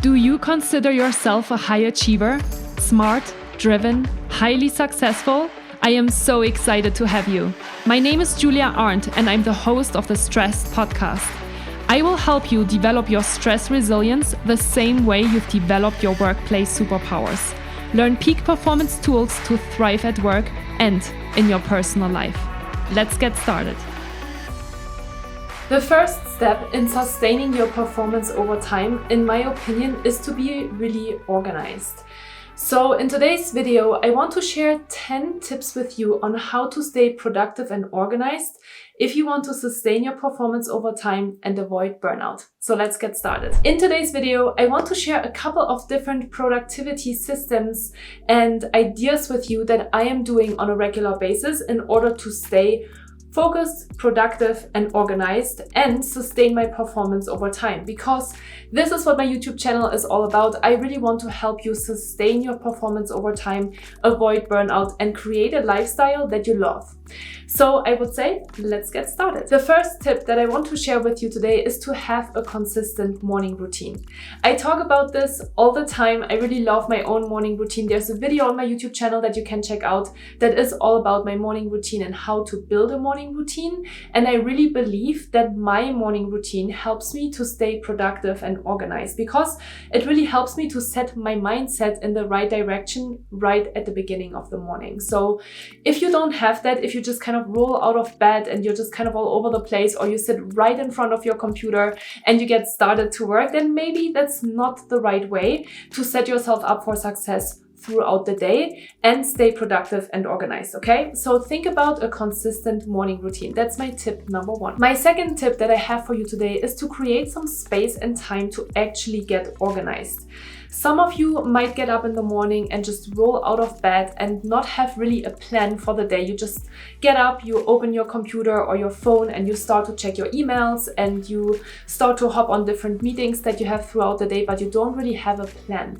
Do you consider yourself a high achiever? Smart, driven, highly successful? I am so excited to have you. My name is Julia Arndt and I'm the host of the Stress Podcast. I will help you develop your stress resilience the same way you've developed your workplace superpowers. Learn peak performance tools to thrive at work and in your personal life. Let's get started. The first step in sustaining your performance over time, in my opinion, is to be really organized. So in today's video, I want to share 10 tips with you on how to stay productive and organized if you want to sustain your performance over time and avoid burnout. So let's get started. In today's video, I want to share a couple of different productivity systems and ideas with you that I am doing on a regular basis in order to stay focused, productive, and organized and sustain my performance over time, because this is what my YouTube channel is all about. I really want to help you sustain your performance over time, avoid burnout, and create a lifestyle that you love. So I would say, let's get started. The first tip that I want to share with you today is to have a consistent morning routine. I talk about this all the time. I really love my own morning routine. There's a video on my YouTube channel that you can check out that is all about my morning routine and how to build a morning routine. And I really believe that my morning routine helps me to stay productive and organized, because it really helps me to set my mindset in the right direction right at the beginning of the morning. So if you don't have that, if you just kind of roll out of bed and you're just kind of all over the place, or you sit right in front of your computer and you get started to work, then maybe that's not the right way to set yourself up for success throughout the day and stay productive and organized, okay? So think about a consistent morning routine. That's my tip number one. My second tip that I have for you today is to create some space and time to actually get organized. Some of you might get up in the morning and just roll out of bed and not have really a plan for the day. You just get up, you open your computer or your phone and you start to check your emails and you start to hop on different meetings that you have throughout the day, but you don't really have a plan.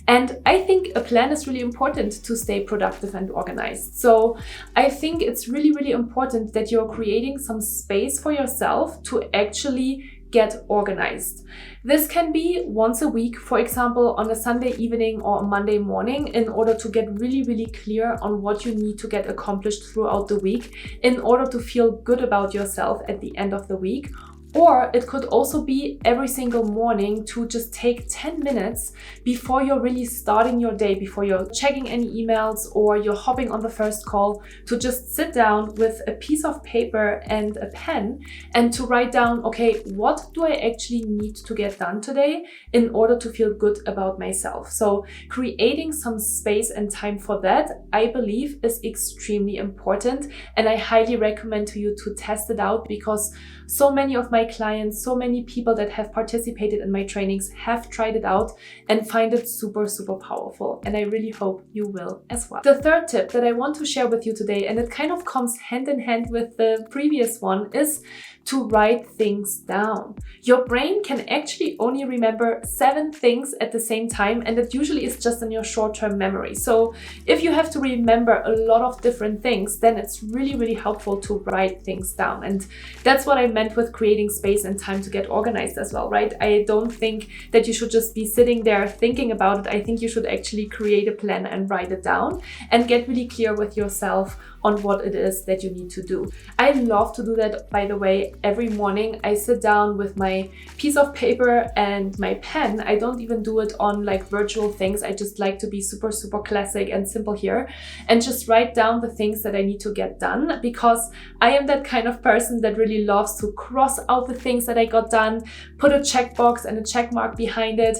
And I think a plan is really important to stay productive and organized. So I think it's really, really important that you're creating some space for yourself to actually get organized. This can be once a week, for example, on a Sunday evening or a Monday morning, in order to get really, really clear on what you need to get accomplished throughout the week in order to feel good about yourself at the end of the week. Or it could also be every single morning to just take 10 minutes before you're really starting your day, before you're checking any emails or you're hopping on the first call, to just sit down with a piece of paper and a pen and to write down, okay, what do I actually need to get done today in order to feel good about myself? So creating some space and time for that, I believe, is extremely important. And I highly recommend to you to test it out, because so many of my clients, so many people that have participated in my trainings have tried it out and find it super, super powerful. And I really hope you will as well. The third tip that I want to share with you today, and it kind of comes hand in hand with the previous one, is to write things down. Your brain can actually only remember 7 things at the same time, and it usually is just in your short-term memory. So if you have to remember a lot of different things, then it's really, really helpful to write things down. And that's what I meant with creating space and time to get organized as well, right? I don't think that you should just be sitting there thinking about it. I think you should actually create a plan and write it down and get really clear with yourself on what it is that you need to do. I love to do that, by the way. Every morning I sit down with my piece of paper and my pen. I don't even do it on like virtual things. I just like to be super, super classic and simple here and just write down the things that I need to get done, because I am that kind of person that really loves to cross out the things that I got done, put a checkbox and a check mark behind it,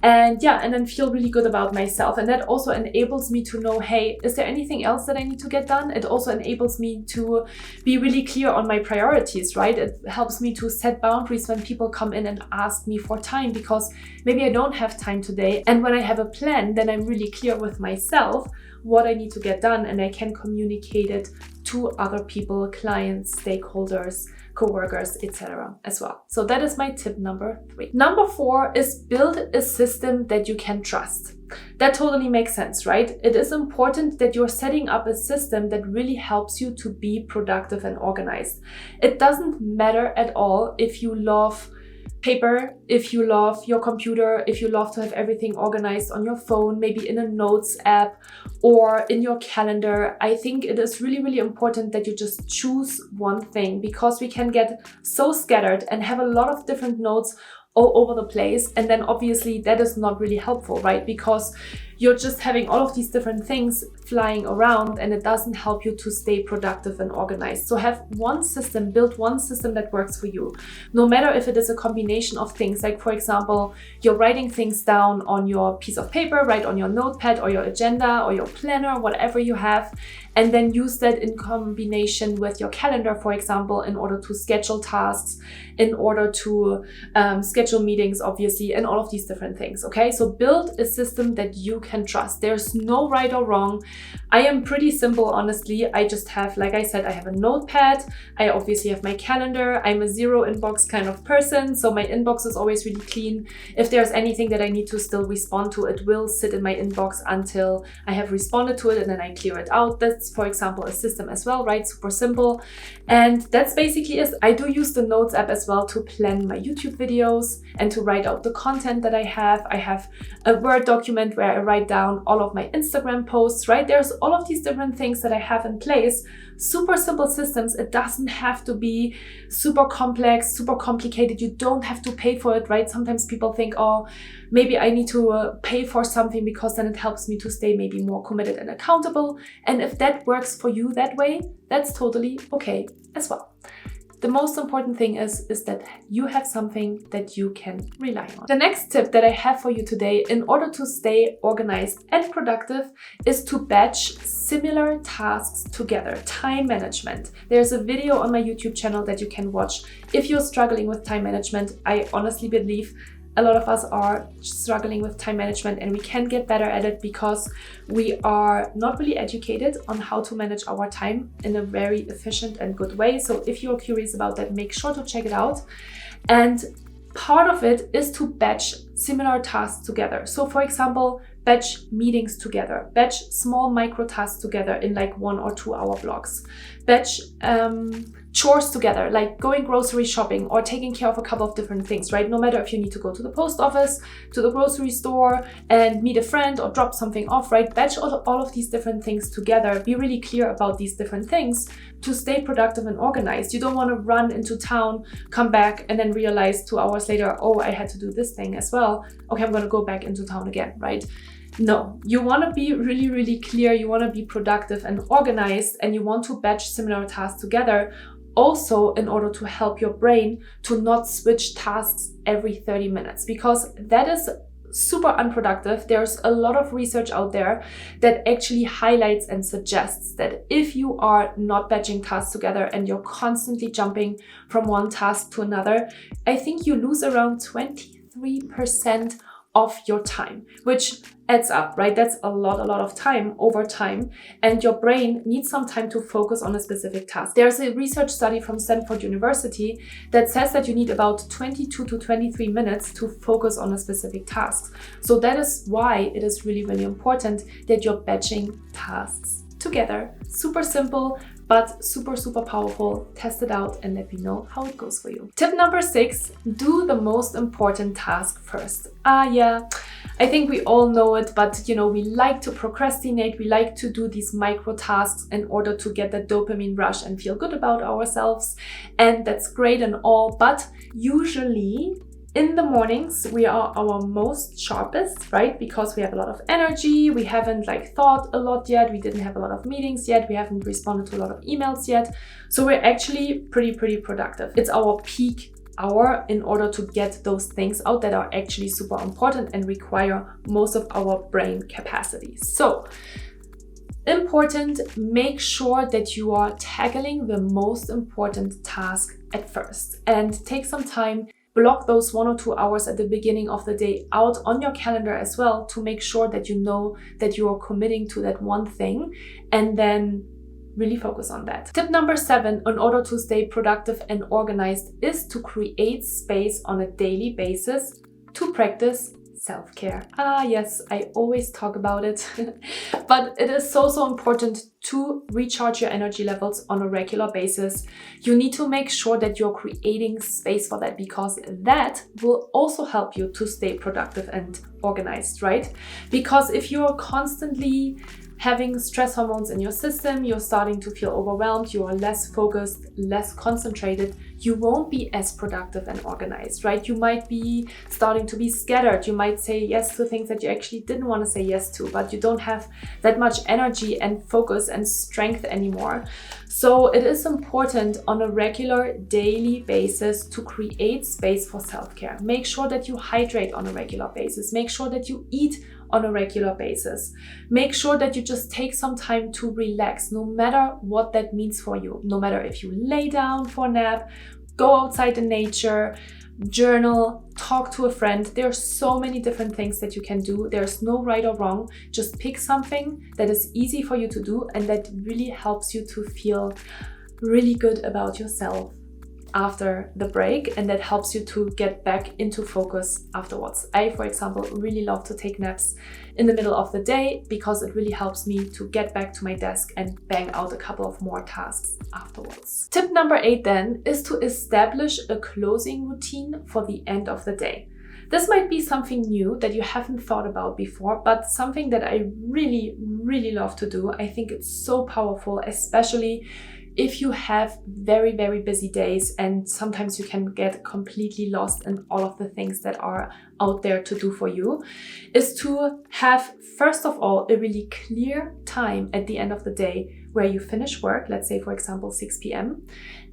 and then feel really good about myself. And that also enables me to know, hey, is there anything else that I need to get done? It also enables me to be really clear on my priorities, right? It helps me to set boundaries when people come in and ask me for time, because maybe I don't have time today. And when I have a plan, then I'm really clear with myself what I need to get done, and I can communicate it to other people, clients, stakeholders, coworkers, etc. as well. So that is my tip number 3. Number 4 is build a system that you can trust. That totally makes sense, right? It is important that you're setting up a system that really helps you to be productive and organized. It doesn't matter at all if you love paper if you love your computer, if you love to have everything organized on your phone, maybe in a notes app or in your calendar. I think it is really, really important that you just choose one thing, because we can get so scattered and have a lot of different notes all over the place. And then obviously that is not really helpful, right? Because you're just having all of these different things flying around and it doesn't help you to stay productive and organized. So have one system, build one system that works for you. No matter if it is a combination of things, like for example, you're writing things down on your piece of paper, write on your notepad or your agenda or your planner, whatever you have, and then use that in combination with your calendar, for example, in order to schedule tasks, in order to schedule meetings, obviously, and all of these different things, okay? So build a system that you can trust. There's no right or wrong. I am pretty simple, honestly. I just have, like I said, I have a notepad. I obviously have my calendar. I'm a zero inbox kind of person, so my inbox is always really clean. If there's anything that I need to still respond to, it will sit in my inbox until I have responded to it, and then I clear it out. That's, for example, a system as well, right? Super simple. And that's basically it. I do use the Notes app as well to plan my YouTube videos and to write out the content that I have. I have a Word document where I write down all of my Instagram posts, right? There's all of these different things that I have in place. Super simple systems. It doesn't have to be super complex, super complicated. You don't have to pay for it, right? Sometimes people think, oh, maybe I need to pay for something because then it helps me to stay maybe more committed and accountable. And if that works for you that way, that's totally okay as well. The most important thing is that you have something that you can rely on. The next tip that I have for you today in order to stay organized and productive is to batch similar tasks together. Time management. There's a video on my YouTube channel that you can watch if you're struggling with time management. I honestly believe a lot of us are struggling with time management, and we can get better at it because we are not really educated on how to manage our time in a very efficient and good way. So if you're curious about that, make sure to check it out. And part of it is to batch similar tasks together. So for example, batch meetings together, batch small micro tasks together in like 1 or 2 hour blocks, batch chores together, like going grocery shopping or taking care of a couple of different things, right? No matter if you need to go to the post office, to the grocery store and meet a friend or drop something off, right? Batch all of these different things together. Be really clear about these different things to stay productive and organized. You don't want to run into town, come back, and then realize 2 hours later, oh, I had to do this thing as well. Okay, I'm going to go back into town again, right? No, you want to be really, really clear. You want to be productive and organized, and you want to batch similar tasks together. Also, in order to help your brain to not switch tasks every 30 minutes, because that is super unproductive. There's a lot of research out there that actually highlights and suggests that if you are not batching tasks together and you're constantly jumping from one task to another, I think you lose around 23% of your time, which adds up, right? That's a lot of time over time, and your brain needs some time to focus on a specific task. There's a research study from Stanford University that says that you need about 22 to 23 minutes to focus on a specific task. So that is why it is really, really important that you're batching tasks together. Super simple, but super, super powerful. Test it out and let me know how it goes for you. Tip number 6, do the most important task first. Yeah, I think we all know it, but we like to procrastinate. We like to do these micro tasks in order to get that dopamine rush and feel good about ourselves. And that's great and all, but usually in the mornings, we are our most sharpest, right? Because we have a lot of energy. We haven't thought a lot yet. We didn't have a lot of meetings yet. We haven't responded to a lot of emails yet. So we're actually pretty productive. It's our peak hour in order to get those things out that are actually super important and require most of our brain capacity. So important, make sure that you are tackling the most important task at first, and take some time. Block those 1 or 2 hours at the beginning of the day out on your calendar as well to make sure that you know that you are committing to that one thing, and then really focus on that. Tip number 7, in order to stay productive and organized, is to create space on a daily basis to practice self-care. Yes, I always talk about it, but it is so important to recharge your energy levels on a regular basis, you need to make sure that you're creating space for that, because that will also help you to stay productive and organized, right? Because if you're constantly having stress hormones in your system, you're starting to feel overwhelmed, you are less focused, less concentrated, you won't be as productive and organized, right? You might be starting to be scattered. You might say yes to things that you actually didn't want to say yes to, but you don't have that much energy and focus and strength anymore. So it is important on a regular daily basis to create space for self-care. Make sure that you hydrate on a regular basis. Make sure that you eat on a regular basis. Make sure that you just take some time to relax, no matter what that means for you. No matter if you lay down for a nap, go outside in nature, journal, talk to a friend. There are so many different things that you can do. There's no right or wrong. Just pick something that is easy for you to do and that really helps you to feel really good about yourself after the break, and that helps you to get back into focus afterwards. I, for example, really love to take naps in the middle of the day because it really helps me to get back to my desk and bang out a couple of more tasks afterwards. Tip number 8 then is to establish a closing routine for the end of the day. This might be something new that you haven't thought about before, but something that I really, really love to do. I think it's so powerful, especially if you have very, very busy days and sometimes you can get completely lost in all of the things that are out there to do for you, is to have, first of all, a really clear time at the end of the day where you finish work, let's say, for example, 6 p.m.,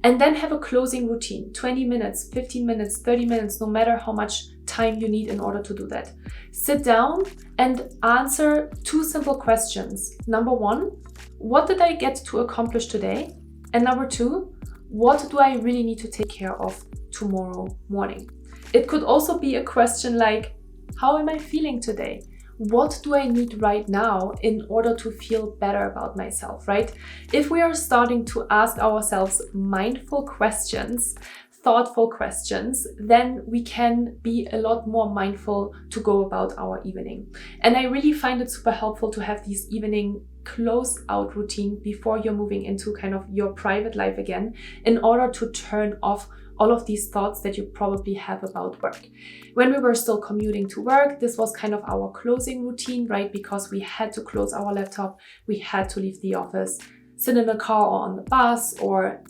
and then have a closing routine, 20 minutes, 15 minutes, 30 minutes, no matter how much time you need in order to do that. Sit down and answer 2 simple questions. Number 1, what did I get to accomplish today? And number 2, what do I really need to take care of tomorrow morning? It could also be a question like, how am I feeling today? What do I need right now in order to feel better about myself, right? If we are starting to ask ourselves mindful questions, thoughtful questions, then we can be a lot more mindful to go about our evening. And I really find it super helpful to have these evening close out routine before you're moving into kind of your private life again, in order to turn off all of these thoughts that you probably have about work. When we were still commuting to work, this was kind of our closing routine, right? Because we had to close our laptop, we had to leave the office, sit in the car or on the bus or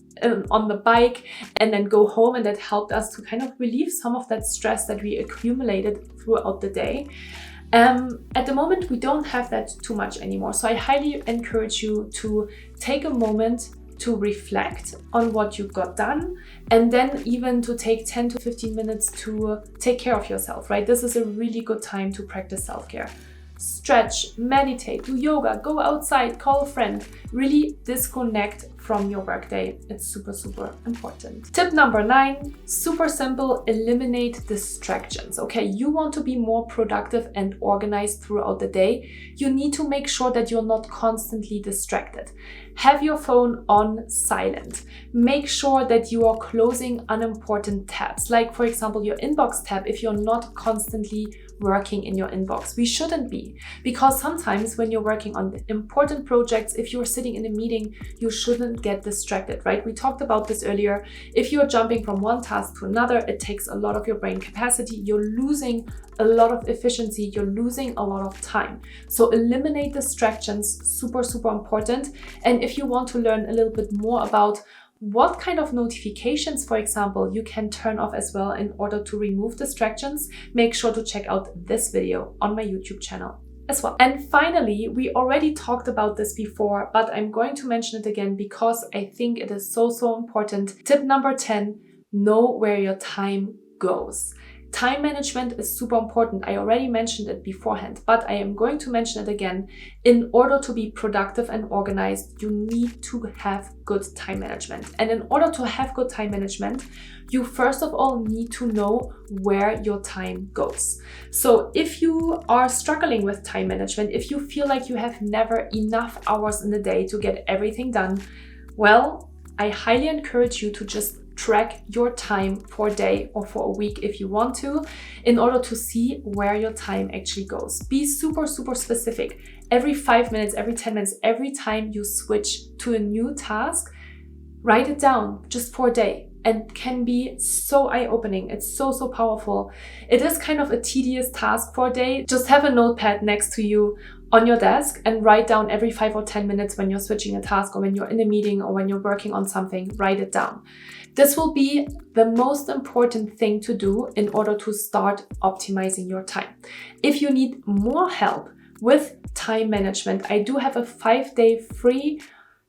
on the bike, and then go home. And that helped us to kind of relieve some of that stress that we accumulated throughout the day. At the moment, we don't have that too much anymore. So I highly encourage you to take a moment to reflect on what you got done, and then even to take 10 to 15 minutes to take care of yourself, right? This is a really good time to practice self-care. Stretch, meditate, do yoga, go outside, call a friend, really disconnect from your workday. It's super, super important. Tip number 9, super simple, eliminate distractions. Okay, you want to be more productive and organized throughout the day. You need to make sure that you're not constantly distracted. Have your phone on silent. Make sure that you are closing unimportant tabs, like for example your inbox tab. If you're not constantly working in your inbox, we shouldn't be, because sometimes when you're working on important projects, if you're sitting in a meeting, you shouldn't get distracted, right? We talked about this earlier. If you're jumping from one task to another, it takes a lot of your brain capacity. You're losing a lot of efficiency. You're losing a lot of time. So eliminate distractions, super, super important. And if you want to learn a little bit more about what kind of notifications, for example, you can turn off as well in order to remove distractions, make sure to check out this video on my YouTube channel as well. And finally, we already talked about this before, but I'm going to mention it again because I think it is so, so important. Tip number 10, know where your time goes. Time management is super important. I already mentioned it beforehand, but I am going to mention it again. In order to be productive and organized, you need to have good time management. And in order to have good time management, you first of all need to know where your time goes. So if you are struggling with time management, if you feel like you have never enough hours in the day to get everything done, well, I highly encourage you to just track your time for a day or for a week if you want to, in order to see where your time actually goes. Be super, super specific. Every 5 minutes, every 10 minutes, every time you switch to a new task, write it down just for a day, and can be so eye-opening. It's so, so powerful. It is kind of a tedious task for a day. Just have a notepad next to you on your desk and write down every 5 or 10 minutes when you're switching a task, or when you're in a meeting, or when you're working on something, write it down. This will be the most important thing to do in order to start optimizing your time. If you need more help with time management, I do have a 5-day free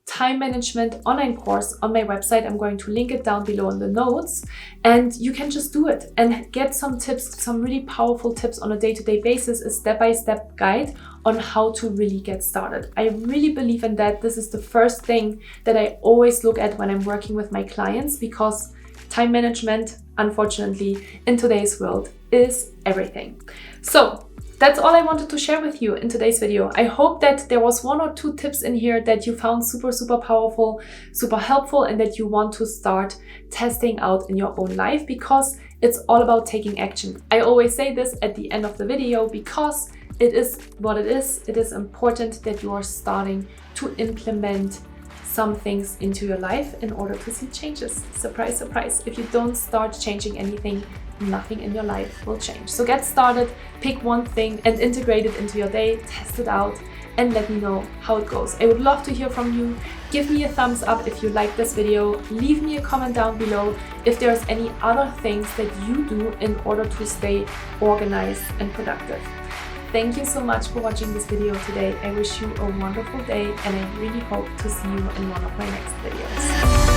time management online course on my website. I'm going to link it down below in the notes, and you can just do it and get some tips, some really powerful tips on a day-to-day basis, a step-by-step guide on how to really get started. I really believe in that. This is the first thing that I always look at when I'm working with my clients, because time management, unfortunately, in today's world is everything. So that's all I wanted to share with you in today's video. I hope that there was 1 or 2 tips in here that you found super, super powerful, super helpful, and that you want to start testing out in your own life, because it's all about taking action. I always say this at the end of the video because it is what it is. It is important that you are starting to implement some things into your life in order to see changes. Surprise, surprise. If you don't start changing anything, nothing in your life will change. So get started, pick one thing and integrate it into your day, test it out, and let me know how it goes. I would love to hear from you. Give me a thumbs up if you like this video. Leave me a comment down below if there's any other things that you do in order to stay organized and productive. Thank you so much for watching this video today. I wish you a wonderful day, and I really hope to see you in one of my next videos.